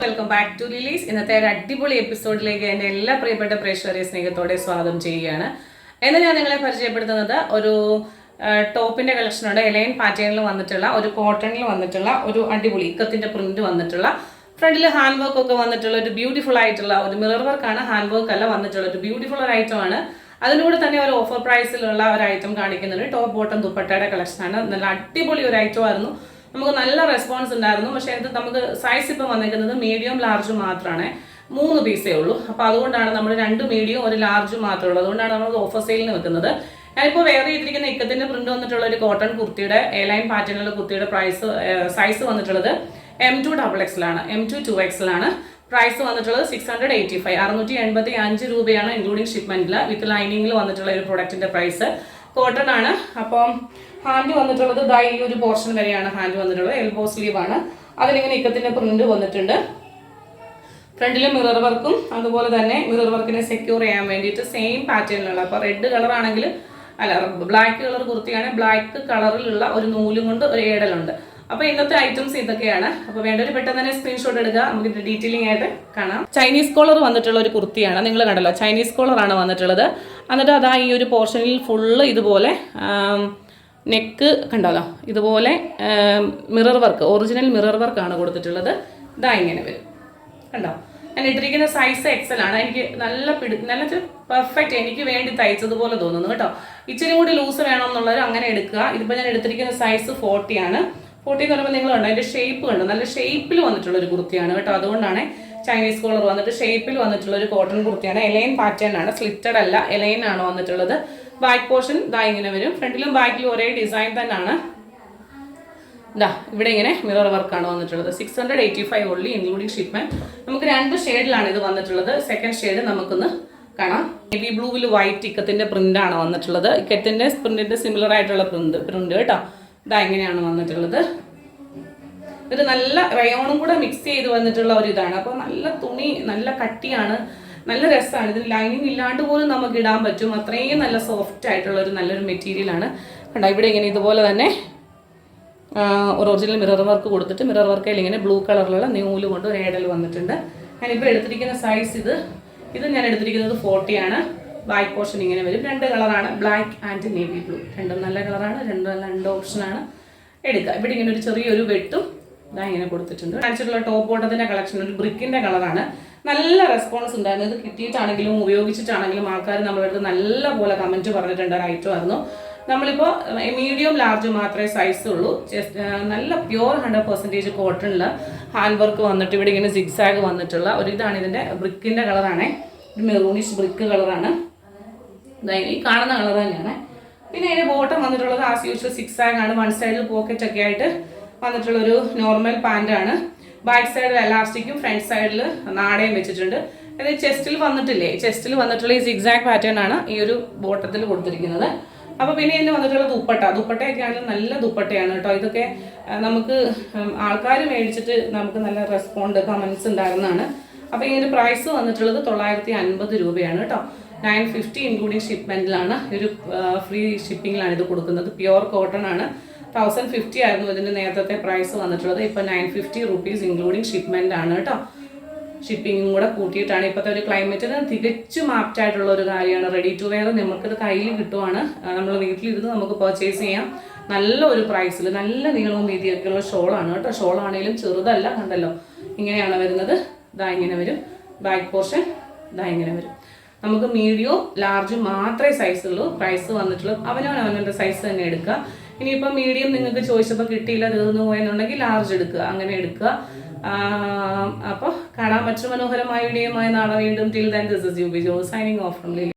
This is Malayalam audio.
Welcome back to release. ഇന്നത്തെ ഒരു അടിപൊളി എപ്പിസോഡിലേക്ക് എൻ്റെ എല്ലാ പ്രിയപ്പെട്ട പ്രേക്ഷകരെ സ്നേഹത്തോടെ സ്വാഗതം ചെയ്യുകയാണ്. എന്ന് ഞാൻ നിങ്ങളെ പരിചയപ്പെടുത്തുന്നത് ഒരു ടോപ്പിന്റെ കളക്ഷനുണ്ട്. എലൈൻ പാറ്റേണിൽ വന്നിട്ടുള്ള ഒരു കോട്ടണിൽ വന്നിട്ടുള്ള ഒരു അടിപൊളി ഇക്കത്തിന്റെ പ്രിന്റ് വന്നിട്ടുള്ള ഫ്രണ്ടിൽ ഹാൻഡ് വർക്ക് ഒക്കെ വന്നിട്ടുള്ള ഒരു ബ്യൂട്ടിഫുൾ ആയിട്ടുള്ള ഒരു മിറർ വർക്കാണ്, ഹാൻഡ് വർക്ക് അല്ല വന്നിട്ടുള്ള ഒരു ബ്യൂട്ടിഫുൾ ഒരു ഐറ്റം ആണ്. അതിലൂടെ തന്നെ ഒരു ഓഫർ പ്രൈസിലുള്ള ഒരു ഐറ്റം കാണിക്കുന്നുണ്ട്. ടോപ്പ് ബോട്ടം ദുപ്പട്ടയുടെ കളക്ഷനാണ്. നല്ല അടിപൊളി ഒരു ഐറ്റം ആയിരുന്നു. നമുക്ക് നല്ല റെസ്പോൺസ് ഉണ്ടായിരുന്നു. പക്ഷേ ഇത് നമുക്ക് സൈസ് ഇപ്പം വന്നിരിക്കുന്നത് മീഡിയം ലാർജ് മാത്രമാണ്, 3 പീസേ ഉള്ളൂ. അപ്പോൾ അതുകൊണ്ടാണ് നമ്മൾ 2 മീഡിയം ഒരു ലാർജ് മാത്രമേ ഉള്ളൂ. അതുകൊണ്ടാണ് നമ്മൾ ഓഫർ സെയിലിന് വെക്കുന്നത്. ഞാനിപ്പോൾ വെയർ ചെയ്തിരിക്കുന്ന ഇക്കത്തിന്റെ പ്രിന്റ് വന്നിട്ടുള്ള ഒരു കോട്ടൺ കുർത്തിയുടെ എലൈൻ പാറ്റേണിലുള്ള കുർത്തിയുടെ സൈസ് വന്നിട്ടുള്ളത് M2 XXL ആണ്, M2 2XL ആണ്. പ്രൈസ് വന്നിട്ടുള്ളത് 685, 685 രൂപയാണ് ഇൻക്ലൂഡിങ് ഷിപ്മെന്റിൽ. വിത്ത് ലൈനിങ്ങിൽ വന്നിട്ടുള്ള ഒരു പ്രൊഡക്റ്റിന്റെ പ്രൈസ്. കോട്ടൺ ആണ്. അപ്പം ഹാൻഡ് വന്നിട്ടുള്ളത് ഈ ഒരു പോർഷൻ വരെയാണ് ഹാൻഡ് വന്നിട്ടുള്ളത്. എൽബോ സ്ലീവ് ആണ്. അതിലിങ്ങനെ ഇക്കത്തിന്റെ പ്രിന്റ് വന്നിട്ടുണ്ട്. ഫ്രണ്ടിൽ മിറർ വർക്കും അതുപോലെ തന്നെ മിറർ വർക്കിനെ സെക്യൂർ ചെയ്യാൻ വേണ്ടിയിട്ട് സെയിം പാറ്റേണിലുള്ള, അപ്പോൾ റെഡ് കളർ ആണെങ്കിൽ ബ്ലാക്ക് കളർ കുർത്തിയാണ്, ബ്ലാക്ക് കളറിലുള്ള ഒരു നൂലും കൊണ്ട് ഒരു ഏടലുണ്ട്. അപ്പോൾ ഇന്നത്തെ ഐറ്റംസ് ഇതൊക്കെയാണ്. അപ്പോൾ വേണ്ടവർ പെട്ടെന്ന് തന്നെ സ്ക്രീൻഷോട്ട് എടുക്കുക. നമുക്ക് ഡീറ്റെയിലിംഗ് ആയിട്ട് കാണാം. ചൈനീസ് കോളർ വന്നിട്ടുള്ള ഒരു കുർത്തിയാണ്. നിങ്ങൾ കണ്ടല്ലോ, ചൈനീസ് കോളറാണ് വന്നിട്ടുള്ളത്. എന്നിട്ട് അതാ ഈ ഒരു പോർഷനിൽ ഫുള്ള് ഇതുപോലെ നെക്ക് കണ്ടല്ലോ, ഇതുപോലെ മിറർ വർക്ക്, ഒറിജിനൽ മിറർ വർക്കാണ് കൊടുത്തിട്ടുള്ളത്. ഇതാ ഇങ്ങനെ വരും കണ്ടോ. ഞാൻ ഇട്ടിരിക്കുന്ന സൈസ് XL ആണ്. എനിക്ക് നല്ല പെർഫെക്റ്റ് എനിക്ക് വേണ്ടി തയ്ച്ചതുപോലെ തോന്നുന്നു കേട്ടോ. ഇച്ചിരി കൂടി ലൂസ് വേണമെന്നുള്ളവർ അങ്ങനെ എടുക്കുക. ഇതിപ്പോൾ ഞാൻ എടുത്തിരിക്കുന്ന സൈസ് 40 ആണ്. 40 എന്ന് പറയുമ്പോൾ നിങ്ങൾ കണ്ടോ, അതിൻ്റെ ഷേപ്പ് കണ്ടോ, നല്ല ഷേപ്പിൽ വന്നിട്ടുള്ള ഒരു കുർത്തിയാണ് കേട്ടോ. അതുകൊണ്ടാണ് ചൈനീസ് കോളർ വന്നിട്ട് ഷേപ്പിൽ വന്നിട്ടുള്ള ഒരു കോട്ടൺ കുർത്തിയാണ്. എലൈൻ പാറ്റേൺ ആണ്, സ്ലിറ്റഡ് അല്ല, എലൈൻ ആണ് വന്നിട്ടുള്ളത്. ബാക്ക് പോർഷൻ ഇതാ ഇങ്ങനെ വരും. ഫ്രണ്ടിലും ബാക്കിലും ഒരേ ഡിസൈൻ തന്നെയാണ്. ഇതാ ഇവിടെ ഇങ്ങനെ മിറർ വർക്കാണ് വന്നിട്ടുള്ളത്. 685 ഓൺലി ഇൻക്ലൂഡിങ് ഷിപ്മെന്റ്. നമുക്ക് 2 ഷെയ്ഡിലാണ് ഇത് വന്നിട്ടുള്ളത്. സെക്കൻഡ് ഷെയ്ഡ് നമുക്കൊന്ന് കാണാം. നേവി ബ്ലൂവിൽ വൈറ്റ് ഇക്കത്തിന്റെ പ്രിന്റ് ആണ് വന്നിട്ടുള്ളത്. ഇക്കത്തിന്റെ പ്രിന്റിന്റെ സിമിലർ ആയിട്ടുള്ള പ്രിന്റ് കേട്ടോ. ഇതാ ഇങ്ങനെയാണ് വന്നിട്ടുള്ളത്. ഇത് നല്ല റയോണും കൂടെ മിക്സ് ചെയ്ത് വന്നിട്ടുള്ള ഒരു ഇതാണ്. അപ്പോൾ നല്ല തുണി, നല്ല കട്ടിയാണ്, നല്ല രസമാണ്. ഇതിന് ലൈനിങ് ഇല്ലാണ്ട് പോലും നമുക്ക് ഇടാൻ പറ്റും. അത്രയും നല്ല സോഫ്റ്റ് ആയിട്ടുള്ള ഒരു നല്ലൊരു മെറ്റീരിയലാണ്. കണ്ടോ ഇവിടെ ഇങ്ങനെ ഇതുപോലെ തന്നെ ഒരു ഒറിജിനൽ മിറർ വർക്ക് കൊടുത്തിട്ട് മിറർ വർക്കിൽ ഇങ്ങനെ ബ്ലൂ കളറിലുള്ള നൂല് കൊണ്ട് ഒരു ഏടൽ വന്നിട്ടുണ്ട്. ഞാനിപ്പോൾ എടുത്തിരിക്കുന്ന സൈസ് ഇത് ഞാൻ എടുത്തിരിക്കുന്നത് 40 ആണ്. ബാക്ക് പോർഷൻ ഇങ്ങനെ വരും. 2 കളറാണ്, ബ്ലാക്ക് ആൻഡ് നേവി ബ്ലൂ. രണ്ടും നല്ല കളറാണ്, രണ്ട് ഓപ്ഷനാണ്. എടുക്കുക. ഇവിടെ ഇങ്ങനെ ഒരു ചെറിയൊരു വെട്ടും ഇതാ ഇങ്ങനെ കൊടുത്തിട്ടുണ്ട്. കാണിച്ചിട്ടുള്ള ടോപ്പ് ബോട്ടത്തിന്റെ കളക്ഷൻ ഒരു ബ്രിക്കിന്റെ കളറാണ്. നല്ല റെസ്പോൺസ് ഉണ്ടായിരുന്നു. ഇത് കിട്ടിയിട്ടാണെങ്കിലും ഉപയോഗിച്ചിട്ടാണെങ്കിലും ആൾക്കാർ നമ്മളടുത്ത് നല്ല പോലെ കമന്റ് പറഞ്ഞിട്ടുണ്ട്. ഒരു ഐറ്റം ആയിരുന്നു. നമ്മളിപ്പോൾ മീഡിയം ലാർജ് മാത്രമേ സൈസ് ഉള്ളൂ. നല്ല പ്യുവർ 100% കോട്ടണിൽ ഹാൻഡ് വർക്ക് വന്നിട്ട് ഇവിടെ ഇങ്ങനെ സിഗ്സാഗ് വന്നിട്ടുള്ള ഒരു ഇതാണ്. ഇതിൻ്റെ ബ്രിക്കിൻ്റെ കളറാണ്, മെറൂണിഷ് ബ്രിക്ക് കളറാണ്. ഈ കാണുന്ന കളർ തന്നെയാണ്. പിന്നെ അതിൻ്റെ ബോട്ടം വന്നിട്ടുള്ളത് ആസ് യൂഷ്വൽ സിഗ്സാഗ് ആണ്. വൺ സൈഡിൽ പോക്കറ്റ് ഒക്കെ ആയിട്ട് വന്നിട്ടുള്ളൊരു നോർമൽ പാൻറ്റാണ്. ബാക്ക് സൈഡിൽ എലാസ്റ്റിക്കും ഫ്രണ്ട് സൈഡിൽ നാടയും വെച്ചിട്ടുണ്ട്. അതായത് ചെസ്റ്റിൽ വന്നിട്ടില്ലേ, ചെസ്റ്റിൽ വന്നിട്ടുള്ള ഈ സിഗ്സാഗ് പാറ്റേൺ ആണ് ഈ ഒരു ബോട്ടത്തിൽ കൊടുത്തിരിക്കുന്നത്. അപ്പോൾ പിന്നെ ഇതിന് വന്നിട്ടുള്ള ദുപ്പട്ടയൊക്കെ ആണെങ്കിൽ നല്ല ദുപ്പട്ടയാണ് കേട്ടോ. ഇതൊക്കെ നമുക്ക് ആൾക്കാർ മേടിച്ചിട്ട് നമുക്ക് നല്ല റെസ്പോണ്ട് കമൻസ് ഉണ്ടായിരുന്നതാണ്. അപ്പോൾ ഇതിൻ്റെ പ്രൈസ് വന്നിട്ടുള്ളത് 950 രൂപയാണ് കേട്ടോ. 950 ഇൻക്ലൂഡിങ് ഷിപ്മെൻറ്റിലാണ്. ഒരു ഫ്രീ ഷിപ്പിങ്ങിലാണ് ഇത് കൊടുക്കുന്നത്. പ്യുവർ കോട്ടൺ ആണ്. 1050 ആയിരുന്നു ഇതിൻ്റെ നേരത്തെ പ്രൈസ് വന്നിട്ടുള്ളത്. ഇപ്പോൾ 950 റുപ്പീസ് ഇൻക്ലൂഡിങ് ഷിപ്മെൻ്റ് ആണ് കേട്ടോ. ഷിപ്പിങ്ങും കൂടെ കൂട്ടിയിട്ടാണ്. ഇപ്പോഴത്തെ ഒരു ക്ലൈമറ്റിന് തികച്ചും ആപ്റ്റായിട്ടുള്ള ഒരു കാര്യമാണ്. റെഡി ടു വെയർ നമുക്കിത് കയ്യിൽ കിട്ടുവാണ്. നമ്മൾ വീട്ടിലിരുന്ന് നമുക്ക് പർച്ചേസ് ചെയ്യാം നല്ല ഒരു പ്രൈസിൽ. നല്ല നീളവും വീതിയൊക്കെയുള്ള ഷോളാണ് കേട്ടോ. ഷോളാണെങ്കിലും ചെറുതല്ല, കണ്ടല്ലോ ഇങ്ങനെയാണ് വരുന്നത്. ഇതാ ഇങ്ങനെ വരും. ബാക്ക് പോർഷൻ ഇതാ ഇങ്ങനെ വരും. നമുക്ക് മീഡിയം ലാർജ് മാത്രമേ സൈസ് ഉള്ളൂ. പ്രൈസ് വന്നിട്ടുള്ളത് അവനവൻ്റെ സൈസ് തന്നെ എടുക്കുക. ഇനിയിപ്പോൾ മീഡിയം നിങ്ങൾക്ക് ചോദിച്ചപ്പോൾ കിട്ടിയില്ല, തീർന്നു പോയെന്നുണ്ടെങ്കിൽ ലാർജ് എടുക്കുക, അങ്ങനെ എടുക്കുക. അപ്പോൾ കാണാൻ മറ്റൊരു മനോഹരമായ വീഡിയോയുമായി നാളെ വീണ്ടും. Till then this is UB Joe signing off from Lily.